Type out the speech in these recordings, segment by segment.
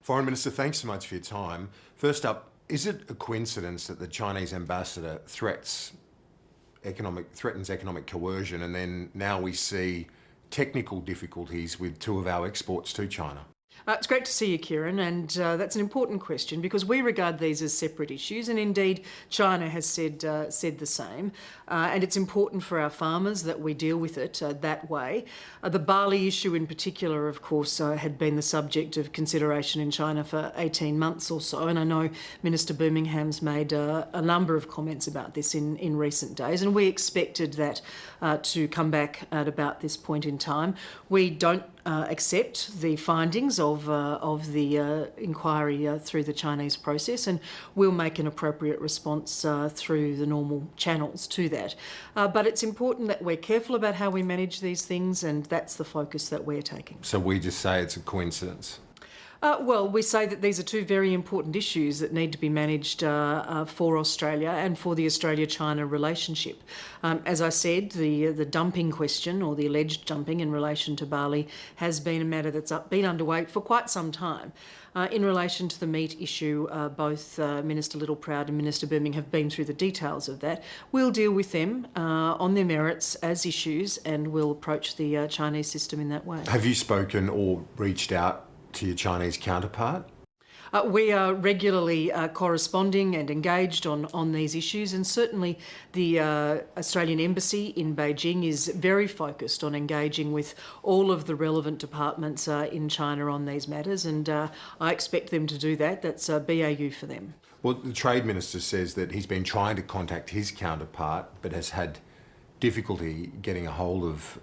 Foreign Minister, thanks so much for your time. First up, is it a coincidence that the Chinese ambassador threatens economic coercion, and then now we see technical difficulties with two of our exports to China? It's great to see you, Kieran, and that's an important question because we regard these as separate issues, and indeed China has said the same. And it's important for our farmers that we deal with it that way. The barley issue in particular, of course, had been the subject of consideration in China for 18 months or so, and I know Minister Birmingham's made a number of comments about this in recent days, and we expected that to come back at about this point in time. We don't accept the findings of the inquiry through the Chinese process, and we'll make an appropriate response through the normal channels to that. But it's important that we're careful about how we manage these things, and that's the focus that we're taking. So we just say it's a coincidence? Well, we say that these are two very important issues that need to be managed for Australia and for the Australia-China relationship. As I said, the dumping question, or the alleged dumping in relation to barley, has been a matter that's been underway for quite some time. In relation to the meat issue, both Minister Littleproud and Minister Birmingham have been through the details of that. We'll deal with them on their merits as issues, and we'll approach the Chinese system in that way. Have you spoken or reached out to your Chinese counterpart? We are regularly corresponding and engaged on these issues, and certainly the Australian Embassy in Beijing is very focused on engaging with all of the relevant departments in China on these matters, and I expect them to do that. That's BAU for them. Well, the Trade Minister says that he's been trying to contact his counterpart but has had difficulty getting a hold of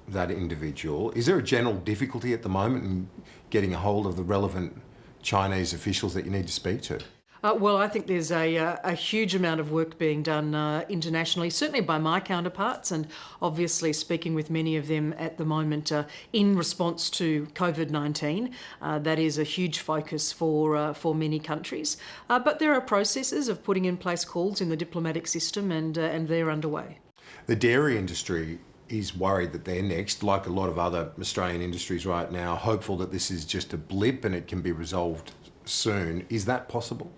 that individual. Is there a general difficulty at the moment in getting a hold of the relevant Chinese officials that you need to speak to? Well, I think there's a huge amount of work being done internationally, certainly by my counterparts, and obviously speaking with many of them at the moment in response to COVID-19. That is a huge focus for many countries. But there are processes of putting in place calls in the diplomatic system, and they're underway. The dairy industry is worried that they're next, like a lot of other Australian industries right now, hopeful that this is just a blip and it can be resolved soon. Is that possible?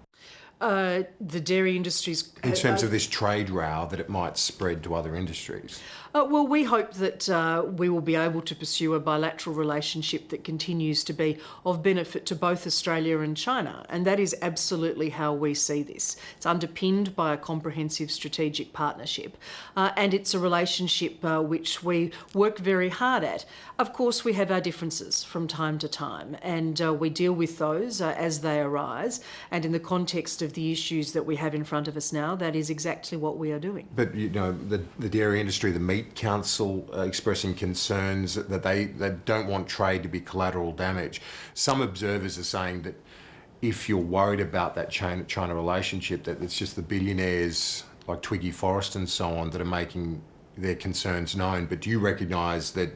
The dairy industries... In terms of this trade row, that it might spread to other industries? Well, we hope that we will be able to pursue a bilateral relationship that continues to be of benefit to both Australia and China, and that is absolutely how we see this. It's underpinned by a comprehensive strategic partnership, and it's a relationship which we work very hard at. Of course, we have our differences from time to time, and we deal with those as they arise, and in the context of the issues that we have in front of us now, that is exactly what we are doing. But, you know, the dairy industry, the meat council expressing concerns that they don't want trade to be collateral damage. Some observers are saying that if you're worried about that China relationship, that it's just the billionaires like Twiggy Forrest and so on that are making their concerns known. But do you recognise that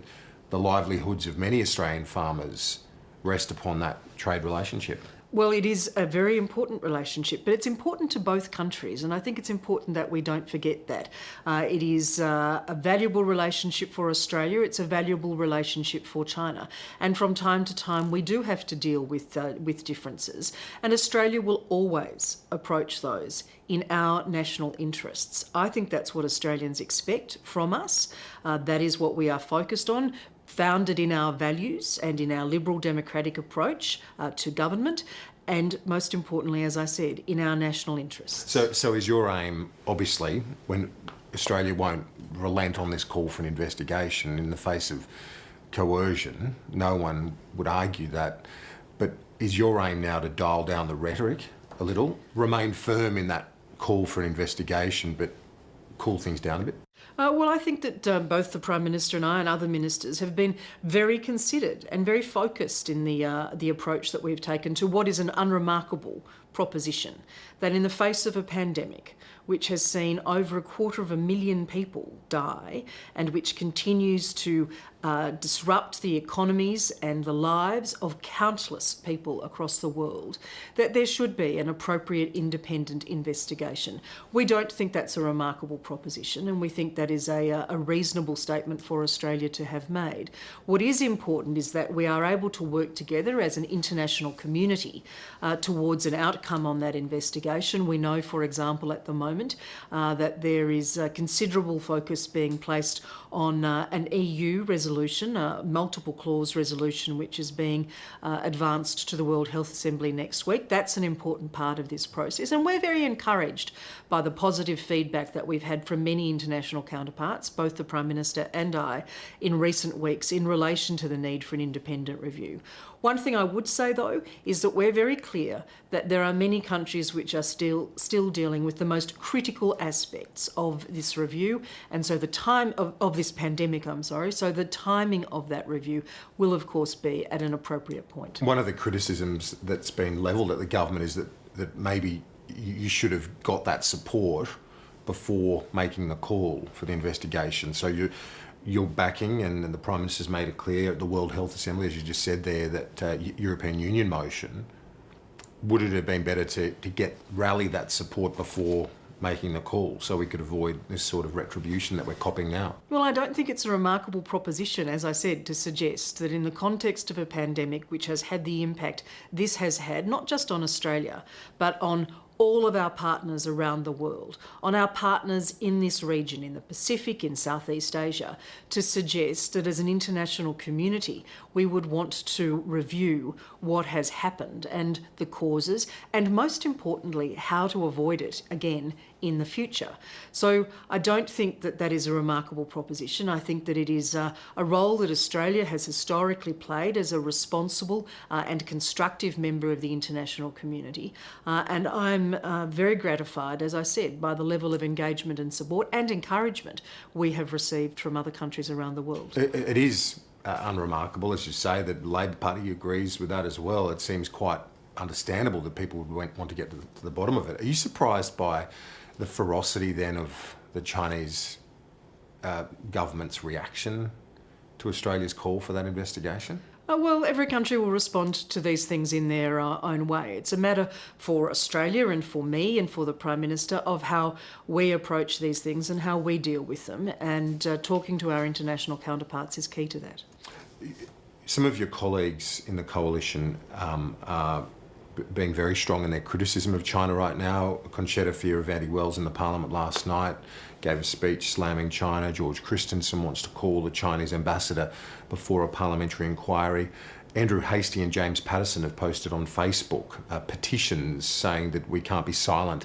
the livelihoods of many Australian farmers rest upon that trade relationship? Well, it is a very important relationship, but it's important to both countries, and I think it's important that we don't forget that. It is a valuable relationship for Australia, it's a valuable relationship for China, and from time to time we do have to deal with differences, and Australia will always approach those in our national interests. I think that's what Australians expect from us. That is what we are focused on, founded in our values and in our liberal democratic approach to government, and most importantly, as I said, in our national interests. So is your aim, obviously, when Australia won't relent on this call for an investigation in the face of coercion, no one would argue that, but is your aim now to dial down the rhetoric a little, remain firm in that call for an investigation, but cool things down a bit? Well, I think that both the Prime Minister and I and other ministers have been very considered and very focused in the approach that we've taken to what is an unremarkable proposition, that in the face of a pandemic, which has seen over 250,000 people die and which continues to disrupt the economies and the lives of countless people across the world, that there should be an appropriate independent investigation. We don't think that's a remarkable proposition, and we think that is a reasonable statement for Australia to have made. What is important is that we are able to work together as an international community towards an outcome on that investigation. We know, for example, at the moment that there is considerable focus being placed on an EU resolution, a multiple clause resolution, which is being advanced to the World Health Assembly next week. That's an important part of this process, and we're very encouraged by the positive feedback that we've had from many international counterparts, both the Prime Minister and I, in recent weeks in relation to the need for an independent review. One thing I would say, though, is that we're very clear that there are many countries which are still dealing with the most critical aspects of this review, and so the time of this pandemic, so the timing of that review will, of course, be at an appropriate point. One of the criticisms that's been levelled at the government is that maybe you should have got that support before making the call for the investigation. So you're backing, and the Prime Minister's made it clear at the World Health Assembly, as you just said there, that European Union motion, would it have been better to rally that support before making the call so we could avoid this sort of retribution that we're copping now? Well, I don't think it's a remarkable proposition, as I said, to suggest that in the context of a pandemic which has had the impact this has had, not just on Australia, but on all of our partners around the world, on our partners in this region, in the Pacific, in Southeast Asia, to suggest that as an international community, we would want to review what has happened and the causes, and most importantly, how to avoid it again in the future. So I don't think that that is a remarkable proposition. I think that it is a role that Australia has historically played as a responsible and constructive member of the international community. And I'm very gratified, as I said, by the level of engagement and support and encouragement we have received from other countries around the world. It is unremarkable, as you say, that the Labor Party agrees with that as well. It seems quite understandable that people would want to get to the bottom of it. Are you surprised by the ferocity then of the Chinese government's reaction to Australia's call for that investigation? Well, every country will respond to these things in their own way. It's a matter for Australia and for me and for the Prime Minister of how we approach these things and how we deal with them, and talking to our international counterparts is key to that. Some of your colleagues in the coalition are being very strong in their criticism of China right now. Conchetta Fierravanti-Wells in the Parliament last night gave a speech slamming China. George Christensen wants to call the Chinese ambassador before a parliamentary inquiry. Andrew Hastie and James Patterson have posted on Facebook petitions saying that we can't be silent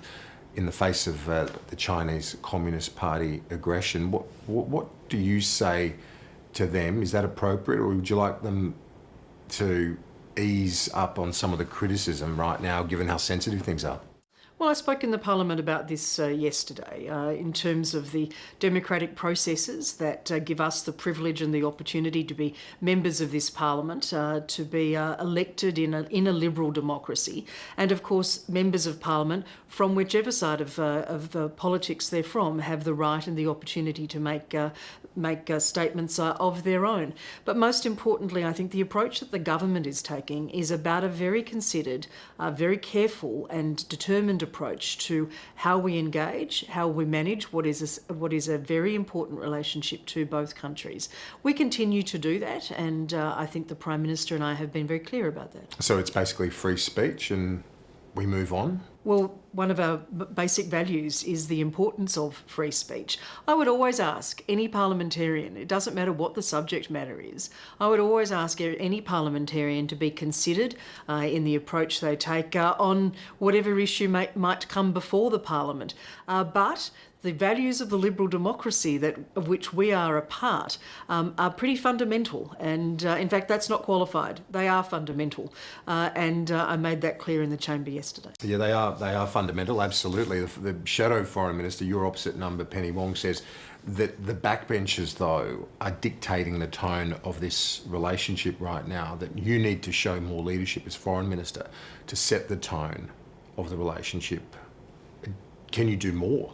in the face of the Chinese Communist Party aggression. What do you say to them? Is that appropriate, or would you like them to ease up on some of the criticism right now, given how sensitive things are? Well, I spoke in the Parliament about this yesterday in terms of the democratic processes that give us the privilege and the opportunity to be members of this Parliament, to be elected in a liberal democracy, and of course members of Parliament from whichever side of politics they're from have the right and the opportunity to make statements of their own. But most importantly, I think the approach that the government is taking is about a very considered, very careful and determined approach to how we engage, how we manage what is a very important relationship to both countries. We continue to do that, and I think the Prime Minister and I have been very clear about that. So it's basically free speech and we move on? Well, one of our basic values is the importance of free speech. I would always ask any parliamentarian, it doesn't matter what the subject matter is, I would always ask any parliamentarian to be considered in the approach they take on whatever issue might come before the Parliament. But the values of the liberal democracy of which we are a part are pretty fundamental, and in fact that's not qualified. They are fundamental, and I made that clear in the chamber yesterday. Yeah, they are fundamental, absolutely. The Shadow Foreign Minister, your opposite number, Penny Wong, says that the backbenchers, though, are dictating the tone of this relationship right now, that you need to show more leadership as Foreign Minister to set the tone of the relationship. can you do more?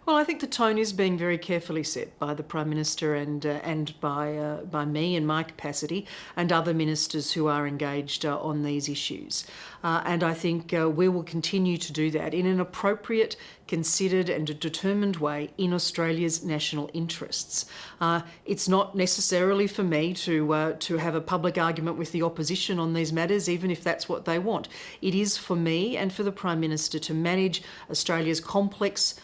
Well, I think the tone is being very carefully set by the Prime Minister and by me in my capacity and other ministers who are engaged on these issues. And I think we will continue to do that in an appropriate, considered and a determined way in Australia's national interests. It's not necessarily for me to have a public argument with the opposition on these matters, even if that's what they want. It is for me and for the Prime Minister to manage Australia's complex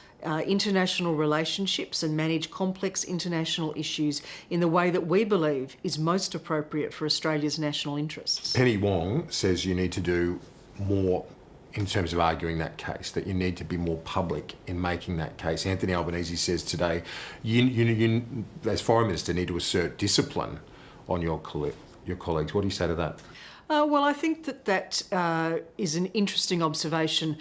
international relationships and manage complex international issues in the way that we believe is most appropriate for Australia's national interests. Penny Wong says you need to do more in terms of arguing that case, that you need to be more public in making that case. Anthony Albanese says today, you as Foreign Minister, need to assert discipline on your colleagues. What do you say to that? Well, I think that is an interesting observation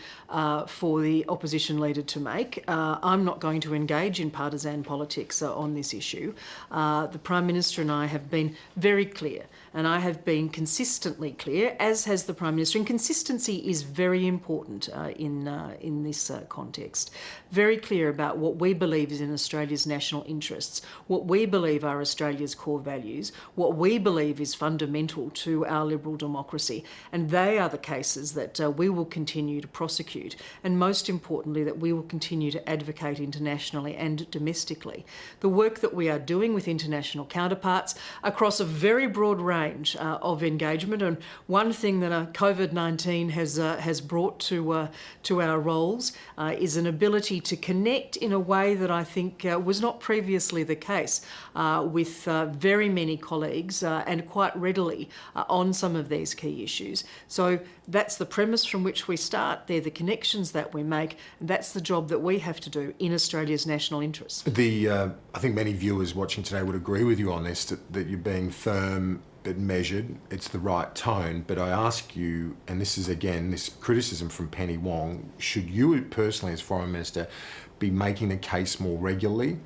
for the opposition leader to make. I'm not going to engage in partisan politics on this issue. The Prime Minister and I have been very clear, and I have been consistently clear, as has the Prime Minister, and consistency is very important in this context. Very clear about what we believe is in Australia's national interests, what we believe are Australia's core values, what we believe is fundamental to our liberal democracy, and they are the cases that we will continue to prosecute, and most importantly that we will continue to advocate internationally and domestically. The work that we are doing with international counterparts across a very broad range of engagement, and one thing that COVID-19 has brought to our roles is an ability to connect in a way that I think was not previously the case with very many colleagues and quite readily on some of these key issues. So that's the premise from which we start. They're the connections that we make, and that's the job that we have to do in Australia's national interests. I think many viewers watching today would agree with you on this, that you're being firm but measured. It's the right tone. But I ask you, and this is again this criticism from Penny Wong, should you personally as Foreign Minister be making the case more regularly?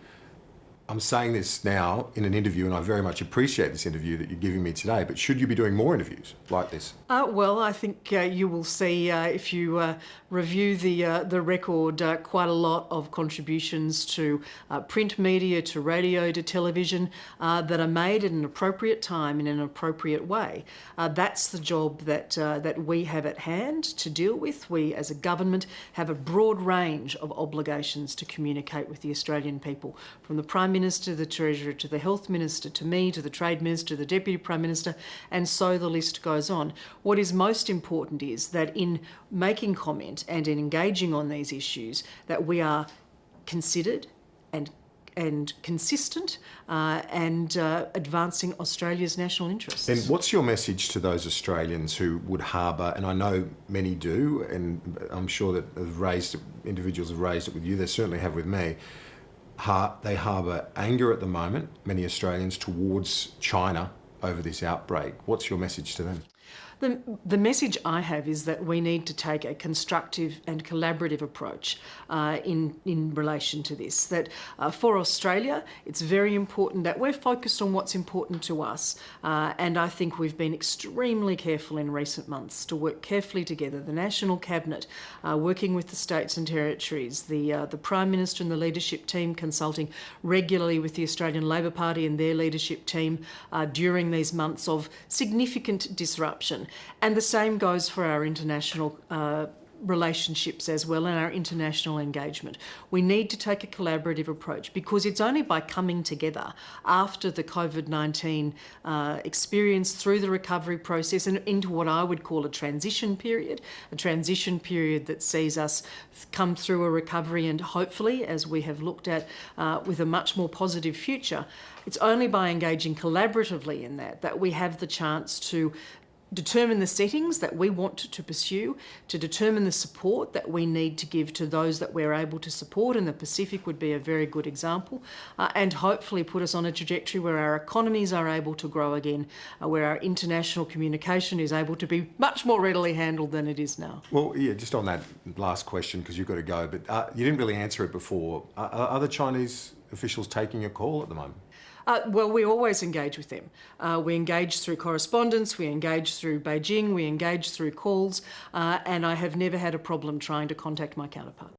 I'm saying this now in an interview, and I very much appreciate this interview that you're giving me today, but should you be doing more interviews like this? Well, I think you will see, if you review the record, quite a lot of contributions to print media, to radio, to television, that are made at an appropriate time in an appropriate way. That's the job that we have at hand to deal with. We, as a government, have a broad range of obligations to communicate with the Australian people, from the Prime Minister, the Treasurer, to the Health Minister, to me, to the Trade Minister, the Deputy Prime Minister, and so the list goes on. What is most important is that in making comment and in engaging on these issues, that we are considered and consistent and advancing Australia's national interests. And what's your message to those Australians who would harbour, and I know many do, and I'm sure that individuals have raised it with you, they certainly have with me, they harbour anger at the moment, many Australians, towards China over this outbreak. What's your message to them? The message I have is that we need to take a constructive and collaborative approach in relation to this. That for Australia, it's very important that we're focused on what's important to us. And I think we've been extremely careful in recent months to work carefully together. The National Cabinet, working with the states and territories, the Prime Minister and the leadership team consulting regularly with the Australian Labor Party and their leadership team during these months of significant disruption. And the same goes for our international relationships as well and our international engagement. We need to take a collaborative approach because it's only by coming together after the COVID-19 experience, through the recovery process and into what I would call a transition period that sees us come through a recovery and hopefully, as we have looked at, with a much more positive future. It's only by engaging collaboratively in that we have the chance to determine the settings that we want to pursue, to determine the support that we need to give to those that we're able to support, and the Pacific would be a very good example, and hopefully put us on a trajectory where our economies are able to grow again, where our international communication is able to be much more readily handled than it is now. Well, yeah, just on that last question, because you've got to go, but you didn't really answer it before. Are the Chinese officials taking a call at the moment? Well, we always engage with them. We engage through correspondence, we engage through Beijing, we engage through calls, and I have never had a problem trying to contact my counterpart.